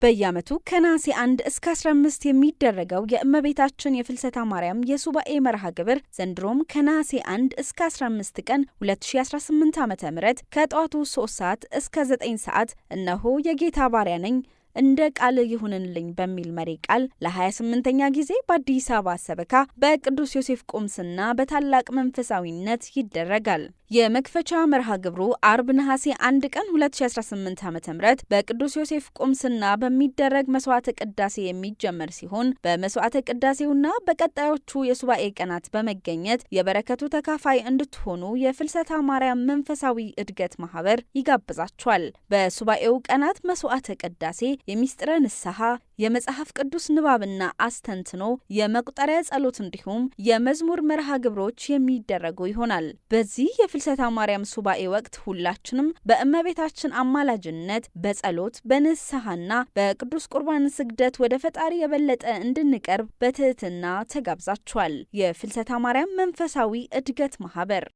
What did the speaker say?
በየዓመቱ ከነሐሴ 1 እስከ 15 የሚደረገው የእመቤታችን የፍልሰታ ማርያም የሱባኤ መርሃ ግብር ዘንድሮም ከነሐሴ 1 እስከ 15 ቀን 2018 ዓ.ም ከጠዋቱ 3 ሰዓት እስከ 9 ሰዓት እነሆ የጌታ ባሪያ ነኝ እንደ ቃል ይሁንልኝ በሚል መሪ ቃል ለ28ኛ ጊዜ በአዲስ አበባ ሰበካ በቅዱስ ዮሴፍ ቁምስና በታላቅ መንፈሳዊነት ይደረጋል። የመክፈቻ መርሃ ግብሩ አርብ ነሐሴ 1 ቀን 2018 ዓ.ም በቅዱስ ዮሴፍ ቁምስና በሚደረግ መስዋዕተ ቅዳሴ የሚጀመር ሲሆን በመስዋዕተ ቅዳሴውና በቀጣዮቹ የሱባኤ ቀናት በመገኘት የበረከቱ ተካፋይ እንድትሆኑ የፍልሰታ ማርያም መንፈሳዊ እድገት ማህበር ይጋብዛችኋል። በሱባኤው ቀናት መስዋዕተ ቅዳሴ፣ የሚስጥረ ንስሐ፣ የመጽሐፍ ቅዱስ ንባብና አስተንትኖ፣ የመቁጠሪያ ጸሎት እንዲሁም የመዝሙር መርሃ ግብሮች የሚደረጉ ይሆናል። በዚህ የፍልሰታ ማርያም ሱባኤ ወቅት ሁላችንም በእመቤታችን አማላጅነት በጸሎት በንስሐና በቅዱስ ቁርባን ስግደት ወደ ፈጣሪ የበለጠ እንድንቀርብ በትህትና ተጋብዛችኋል። የፍልሰታ ማርያም መንፈሳዊ እድገት ማህበር